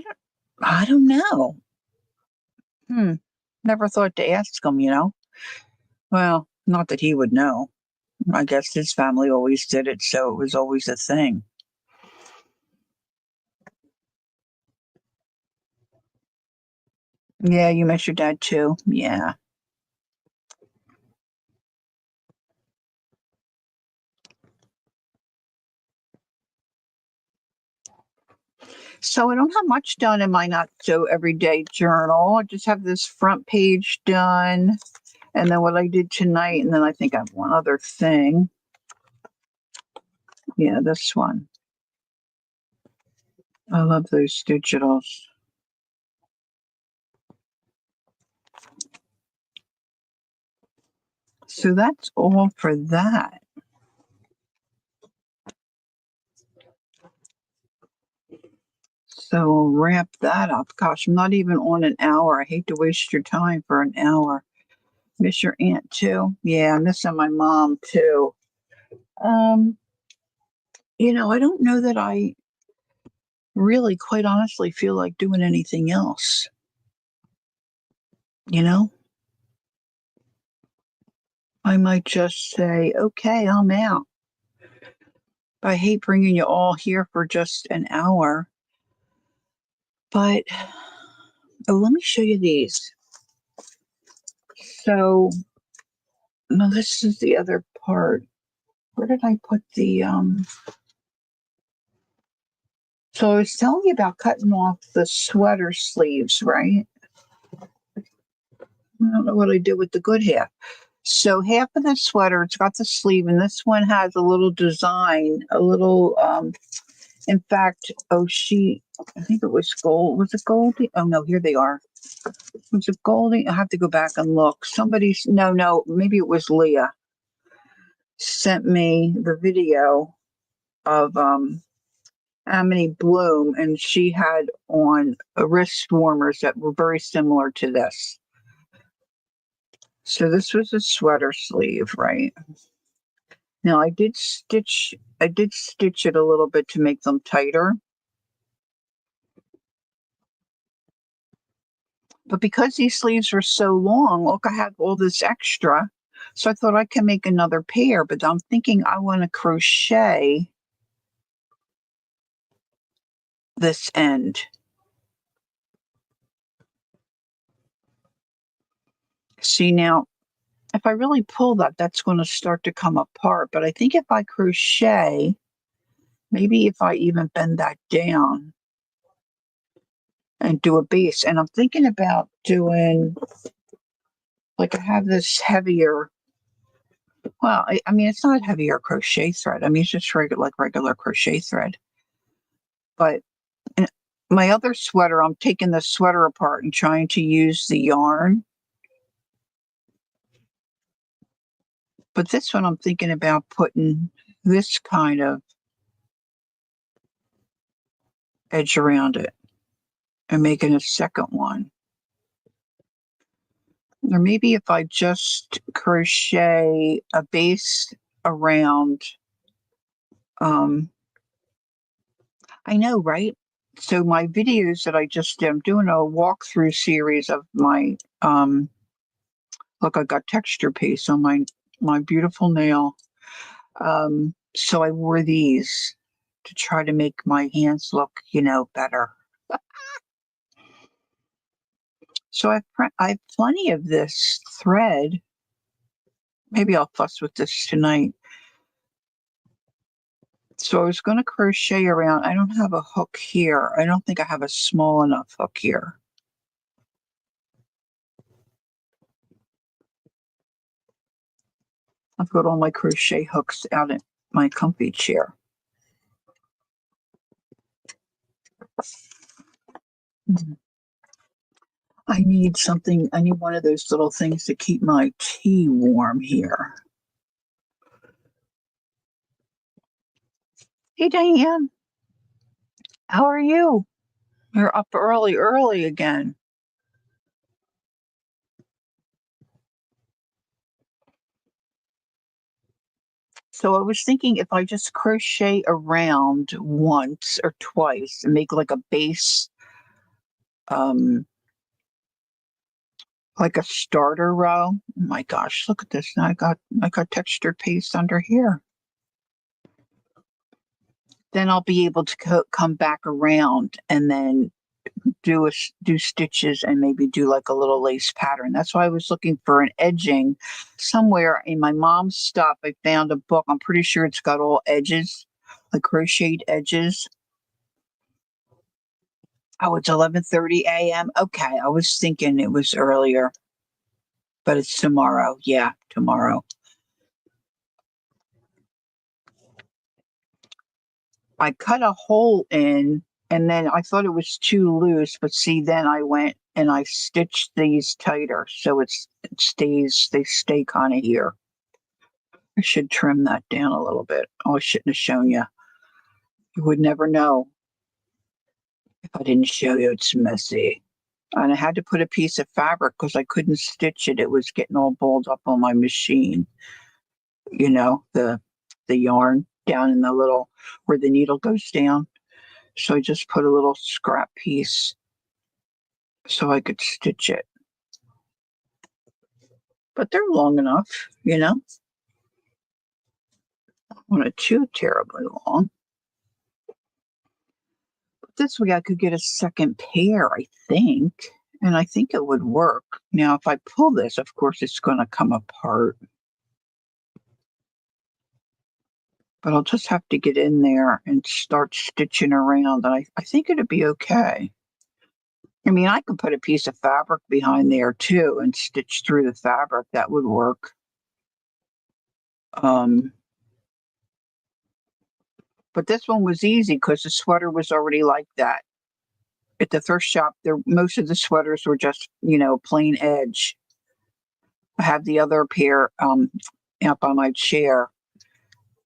I don't know. Never thought to ask him. Well, not that he would know. I guess his family always did it, so it was always a thing. Yeah, you miss your dad too. Yeah. So I don't have much done in my not so everyday journal. I just have this front page done, and then what I did tonight, and then I think I have one other thing. Yeah, this one. I love those digitals. So that's all for that. So we'll wrap that up. Gosh, I'm not even on an hour. I hate to waste your time for an hour. Miss your aunt too. Yeah, I'm missing my mom too. Um, I don't know that I really, quite honestly, feel like doing anything else. You know, I might just say, okay, I'm out. I hate bringing you all here for just an hour, but oh, let me show you these. So, no, this is the other part. Where did I put the? So I was telling you about cutting off the sweater sleeves, right? I don't know what I did with the good half. So half of the sweater, it's got the sleeve, and this one has a little design, a little in fact, I think it was gold. Was it Goldie? Oh no, here they are. Was it Goldie? I have to go back and look. No, maybe it was Leah sent me the video of Amity Bloom, and she had on wrist warmers that were very similar to this. So this was a sweater sleeve, right? Now I did stitch it a little bit to make them tighter. But because these sleeves were so long, look, I had all this extra. So I thought I can make another pair, but I'm thinking I want to crochet this end. See now, if I really pull that, that's going to start to come apart. But I think if I crochet, maybe if I even bend that down and do a base, and I'm thinking about doing, like I have this heavier Well, I mean, it's not heavier crochet thread. I mean, it's just regular, like regular crochet thread. But in my other sweater, I'm taking the sweater apart and trying to use the yarn. But this one, I'm thinking about putting this kind of edge around it and making a second one. Or maybe if I just crochet a base around, um, I know, right? So my videos that I just did, I'm doing a walkthrough series of my, look, I got texture paste on my beautiful nail. So I wore these to try to make my hands look, better. So I've plenty of this thread. Maybe I'll fuss with this tonight. So I was going to crochet around. I don't have a hook here. I don't think I have a small enough hook here. I've got all my crochet hooks out in my comfy chair. I need something. I need one of those little things to keep my tea warm here. Hey, Diane, how are you? You're up early again. So I was thinking if I just crochet around once or twice and make like a base, um, like a starter row. Oh my gosh, look at this. I got textured paste under here. Then I'll be able to come back around and then do stitches and maybe do like a little lace pattern. That's why I was looking for an edging somewhere in my mom's stuff. I found a book. I'm pretty sure it's got all edges, like crocheted edges. Oh, it's 11:30 a.m. Okay, I was thinking it was earlier, but it's tomorrow. Yeah, tomorrow. I cut a hole in and then I thought it was too loose, but see, then I went and I stitched these tighter so they stay kind of here. I should trim that down a little bit. Oh, I shouldn't have shown you. You would never know if I didn't show you. It's messy. And I had to put a piece of fabric because I couldn't stitch it. It was getting all balled up on my machine. The yarn down in the little where the needle goes down. So I just put a little scrap piece so I could stitch it. But they're long enough. Not too terribly long. But this way I could get a second pair, I think. And I think it would work. Now, if I pull this, of course, it's going to come apart. But I'll just have to get in there and start stitching around. And I think it'd be okay. I mean, I could put a piece of fabric behind there too and stitch through the fabric. That would work. Um, but this one was easy because the sweater was already like that. At the thrift shop, most of the sweaters were just, plain edge. I have the other pair up on my chair.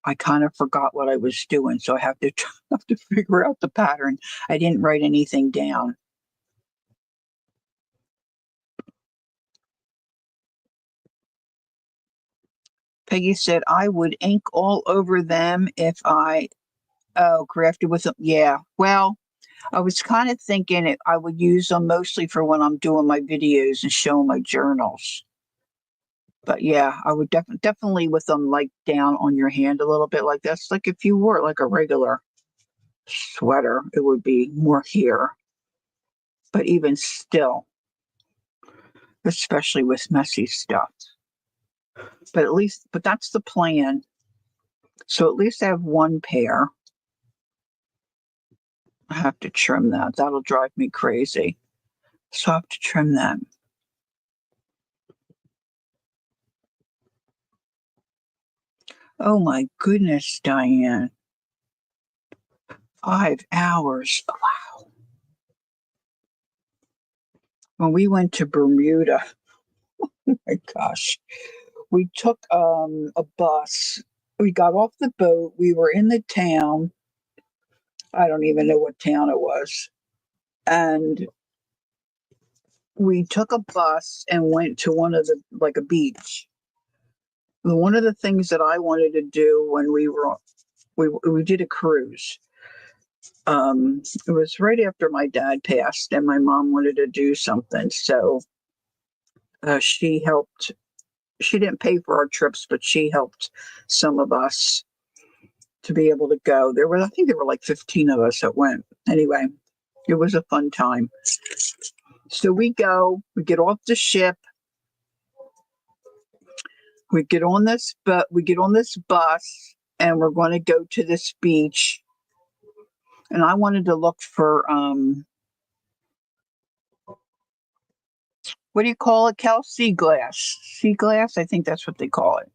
I kind of forgot what I was doing, so I have to have to figure out the pattern. I didn't write anything down. Peggy said I would ink all over them if I crafted with them. Yeah, well, I was kind of thinking I would use them mostly for when I'm doing my videos and showing my journals. But yeah, I would definitely with them like down on your hand a little bit like this. Like if you wore it like a regular sweater, it would be more here. But even still, especially with messy stuff. But that's the plan. So at least I have one pair. I have to trim that. That'll drive me crazy. So I have to trim them. Oh my goodness, Diane. 5 hours. Wow. When we went to Bermuda, oh my gosh, we took a bus. We got off the boat. We were in the town. I don't even know what town it was. And we took a bus and went to one of the, like a beach. And one of the things that I wanted to do when we did a cruise. It was right after my dad passed, and my mom wanted to do something. So she helped. She didn't pay for our trips, but she helped some of us to be able to go. I think there were like 15 of us that went. Anyway, it was a fun time. So we go, we get off the ship, we get on this bus, and we're going to go to this beach. And I wanted to look for what do you call it, Cal? Sea glass. Sea glass, I think that's what they call it.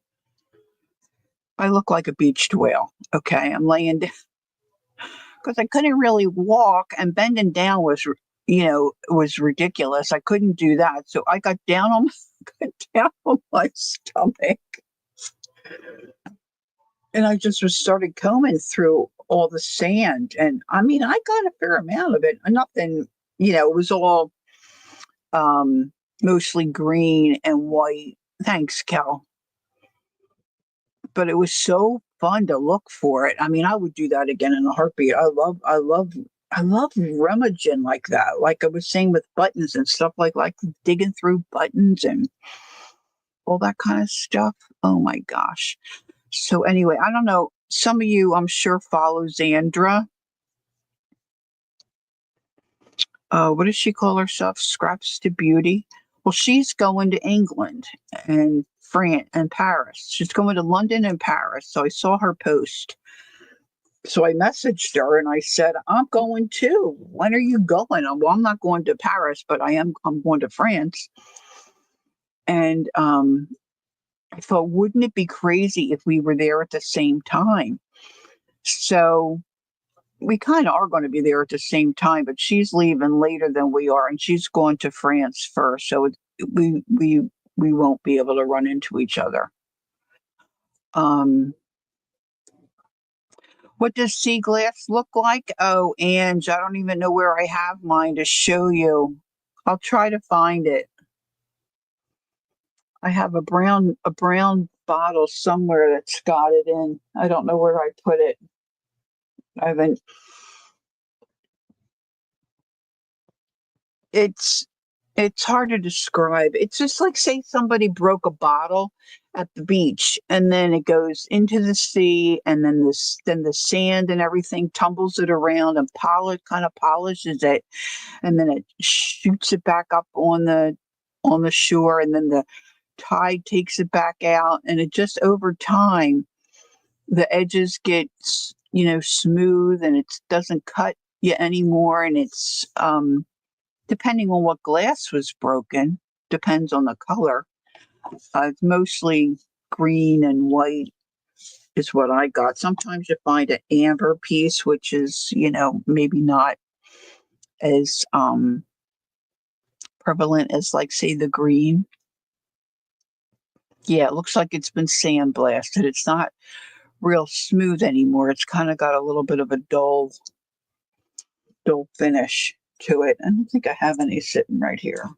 I look like a beached whale. Okay, I'm laying down because I couldn't really walk, and bending down was ridiculous. I couldn't do that, so I got down on got down on my stomach, and I just was started combing through all the sand. And I mean, I got a fair amount of it. Nothing, it was all um, mostly green and white. Thanks, Cal. But it was so fun to look for it. I mean, I would do that again in a heartbeat. I love rummaging like that. Like I was saying with buttons and stuff like digging through buttons and all that kind of stuff. Oh my gosh. So anyway, I don't know. Some of you, I'm sure, follow Xandra. What does she call herself? Scraps to Beauty. Well, she's going to England and France and Paris. She's going to London and Paris. So I saw her post. So I messaged her and I said, I'm going too. When are you going? Well, I'm not going to Paris, but I'm going to France. And I thought, wouldn't it be crazy if we were there at the same time? So we kind of are going to be there at the same time, but she's leaving later than we are, and she's going to France first. So we won't be able to run into each other. What does sea glass look like? Oh, Ange, I don't even know where I have mine to show you. I'll try to find it. I have a brown bottle somewhere that's got it in. I don't know where I put it. I haven't. It's it's hard to describe. It's just like say somebody broke a bottle at the beach and then it goes into the sea and then the sand and everything tumbles it around and polishes it, and then it shoots it back up on the shore, and then the tide takes it back out, and it just over time the edges get smooth, and it doesn't cut you anymore, and it's depending on what glass was broken, depends on the color. It's mostly green and white is what I got. Sometimes you find an amber piece, which is, maybe not as prevalent as, like, say, the green. Yeah, it looks like it's been sandblasted. It's not real smooth anymore. It's kind of got a little bit of a dull finish to it. I don't think I have any sitting right here.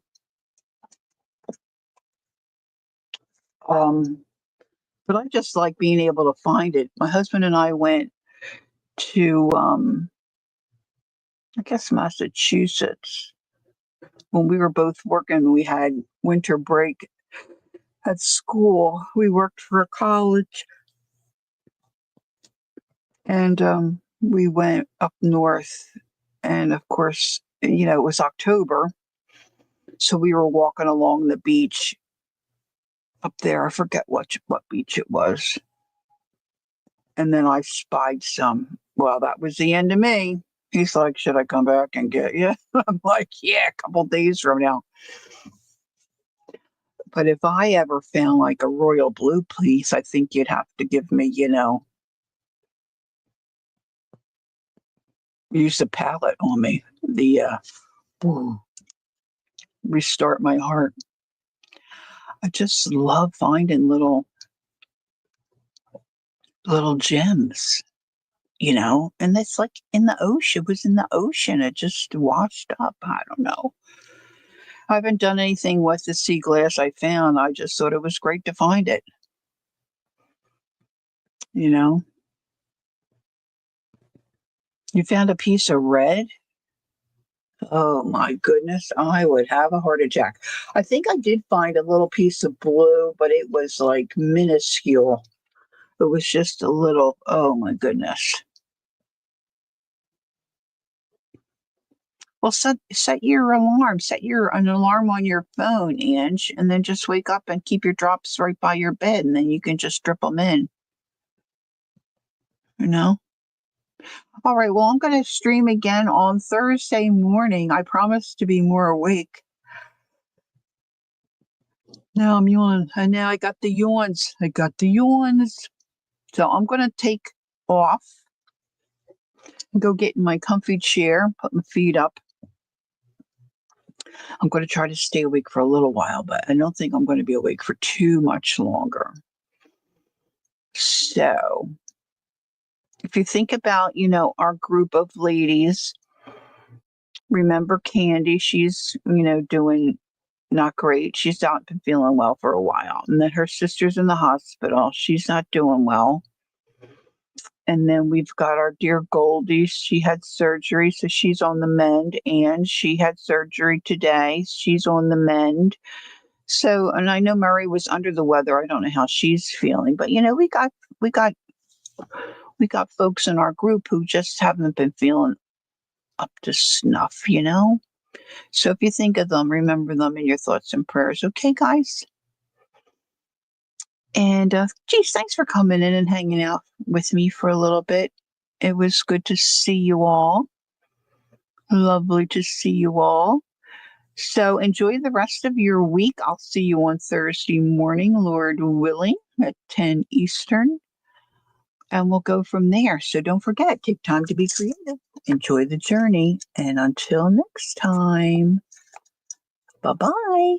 Um, but I just like being able to find it. My husband and I went to, I guess, Massachusetts when we were both working. We had winter break at school. We worked for a college, and we went up north. And of course, it was October, so we were walking along the beach up there. I forget what beach it was. And then I spied some. Well, that was the end of me. He's like, should I come back and get you? I'm like, yeah, a couple days from now. But if I ever found like a royal blue piece, I think you'd have to give me, use a palette on me. The restart my heart. I just love finding little gems, and it's like in the ocean. It was in the ocean. It just washed up. I don't know. I haven't done anything with the sea glass I found. I just thought it was great to find it, you know. You found a piece of red? Oh my goodness, I would have a heart attack. I think I did find a little piece of blue, but it was like minuscule. It was just a little, oh my goodness. Well, set your alarm. Set an alarm on your phone, Ange, and then just wake up and keep your drops right by your bed, and then you can just drip them in. You know. All right. Well, I'm going to stream again on Thursday morning. I promise to be more awake. Now I'm yawning, and now I got the yawns. I got the yawns. So I'm going to take off and go get in my comfy chair, put my feet up. I'm going to try to stay awake for a little while, but I don't think I'm going to be awake for too much longer. So if you think about, our group of ladies, remember Candy, she's, doing not great. She's not been feeling well for a while. And then her sister's in the hospital. She's not doing well. And then we've got our dear Goldie. She had surgery, so she's on the mend. And she had surgery today. She's on the mend. So, and I know Murray was under the weather. I don't know how she's feeling, but we got folks in our group who just haven't been feeling up to snuff. So if you think of them, remember them in your thoughts and prayers. Okay, guys? And geez, thanks for coming in and hanging out with me for a little bit. It was good to see you all. Lovely to see you all. So enjoy the rest of your week. I'll see you on Thursday morning, Lord willing, at 10 Eastern. And we'll go from there. So don't forget, take time to be creative. Enjoy the journey. And until next time, bye-bye.